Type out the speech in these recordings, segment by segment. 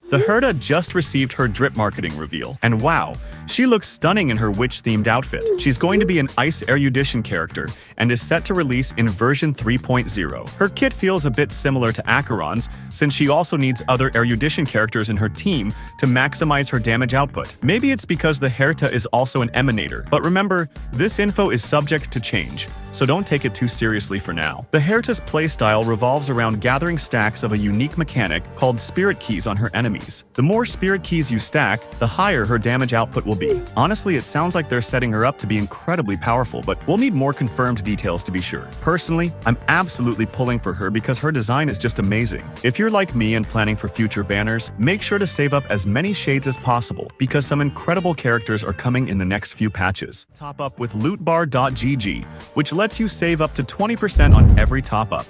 The Herta just received her drip marketing reveal, and wow, she looks stunning in her witch-themed outfit. She's going to be an Ice Erudition character, and is set to release in version 3.0. Her kit feels a bit similar to Acheron's, since she also needs other Erudition characters in her team to maximize her damage output. Maybe it's because the Herta is also an emanator, but remember, this info is subject to change, so don't take it too seriously for now. The Herta's playstyle revolves around gathering stacks of a unique mechanic called Spirit Keys on her enemies. The more Spirit Keys you stack, the higher her damage output will be. Honestly, it sounds like they're setting her up to be incredibly powerful, but we'll need more confirmed details to be sure. Personally, I'm absolutely pulling for her because her design is just amazing. If you're like me and planning for future banners, make sure to save up as many shades as possible because some incredible characters are coming in the next few patches. Top up with lootbar.gg, which lets you save up to 20% on every top up.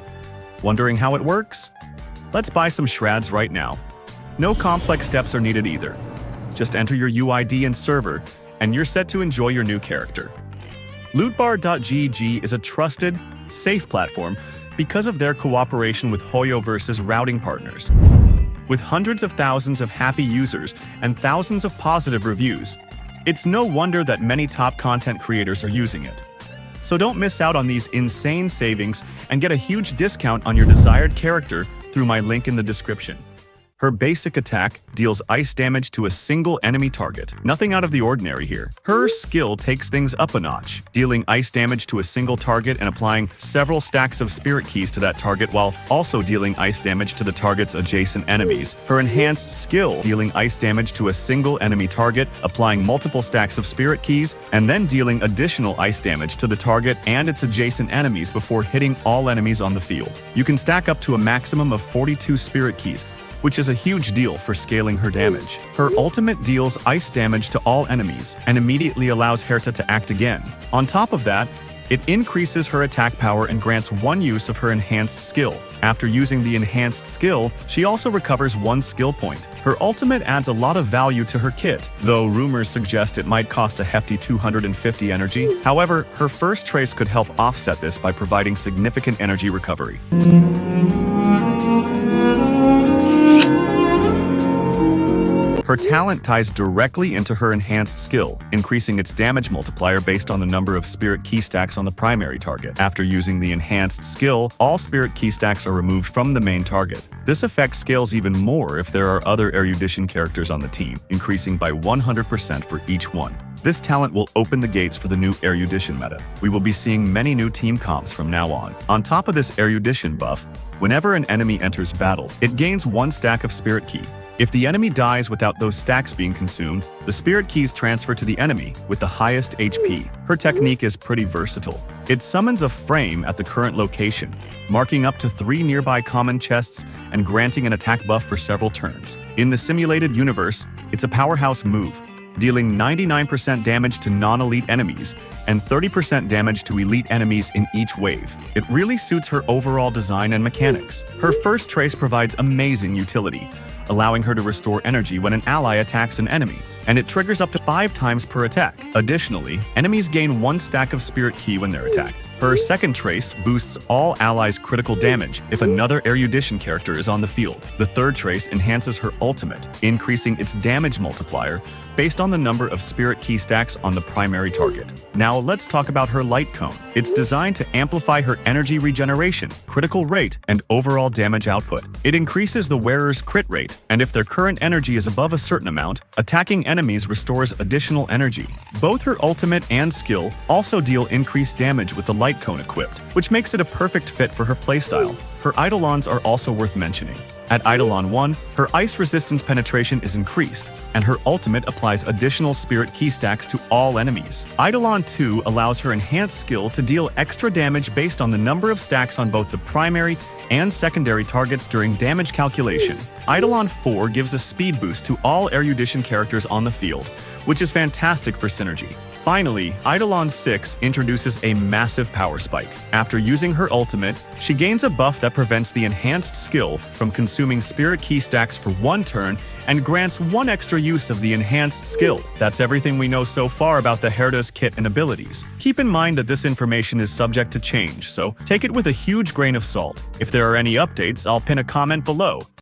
Wondering how it works? Let's buy some shreds right now. No complex steps are needed either. Just enter your UID and server, and you're set to enjoy your new character. Lootbar.gg is a trusted, safe platform because of their cooperation with Hoyoverse's routing partners. With hundreds of thousands of happy users and thousands of positive reviews, it's no wonder that many top content creators are using it. So don't miss out on these insane savings and get a huge discount on your desired character through my link in the description. Her basic attack deals ice damage to a single enemy target. Nothing out of the ordinary here. Her skill takes things up a notch, dealing ice damage to a single target and applying several stacks of Spirit Keys to that target while also dealing ice damage to the target's adjacent enemies. Her enhanced skill, dealing ice damage to a single enemy target, applying multiple stacks of Spirit Keys, and then dealing additional ice damage to the target and its adjacent enemies before hitting all enemies on the field. You can stack up to a maximum of 42 Spirit Keys, which is a huge deal for scaling her damage. Her ultimate deals ice damage to all enemies and immediately allows Herta to act again. On top of that, it increases her attack power and grants one use of her enhanced skill. After using the enhanced skill, she also recovers one skill point. Her ultimate adds a lot of value to her kit, though rumors suggest it might cost a hefty 250 energy. However, her first trace could help offset this by providing significant energy recovery. Her talent ties directly into her enhanced skill, increasing its damage multiplier based on the number of Spirit Key stacks on the primary target. After using the enhanced skill, all Spirit Key stacks are removed from the main target. This effect scales even more if there are other Erudition characters on the team, increasing by 100% for each one. This talent will open the gates for the new Erudition meta. We will be seeing many new team comps from now on. On top of this Erudition buff, whenever an enemy enters battle, it gains one stack of Spirit Key. If the enemy dies without those stacks being consumed, the Spirit Keys transfer to the enemy with the highest HP. Her technique is pretty versatile. It summons a frame at the current location, marking up to 3 nearby common chests and granting an attack buff for several turns. In the simulated universe, it's a powerhouse move, dealing 99% damage to non-elite enemies and 30% damage to elite enemies in each wave. It really suits her overall design and mechanics. Her first trace provides amazing utility, allowing her to restore energy when an ally attacks an enemy, and it triggers up to 5 times per attack. Additionally, enemies gain 1 stack of Spirit Key when they're attacked. Her second trace boosts all allies' critical damage if another Erudition character is on the field. The third trace enhances her ultimate, increasing its damage multiplier based on the number of Spirit Key stacks on the primary target. Now let's talk about her Lightcone. It's designed to amplify her energy regeneration, critical rate, and overall damage output. It increases the wearer's crit rate, and if their current energy is above a certain amount, attacking enemies restores additional energy. Both her ultimate and skill also deal increased damage with the Lightcone equipped, which makes it a perfect fit for her playstyle. Her Eidolons are also worth mentioning. At Eidolon 1, her ice resistance penetration is increased, and her ultimate applies additional Spirit Key stacks to all enemies. Eidolon 2 allows her enhanced skill to deal extra damage based on the number of stacks on both the primary and secondary targets during damage calculation. Eidolon 4 gives a speed boost to all Erudition characters on the field, which is fantastic for synergy. Finally, Eidolon 6 introduces a massive power spike. After using her ultimate, she gains a buff that prevents the enhanced skill from consuming Spirit Key stacks for 1 turn and grants 1 extra use of the enhanced skill. That's everything we know so far about the Herta's kit and abilities. Keep in mind that this information is subject to change, so take it with a huge grain of salt. If there are any updates, I'll pin a comment below.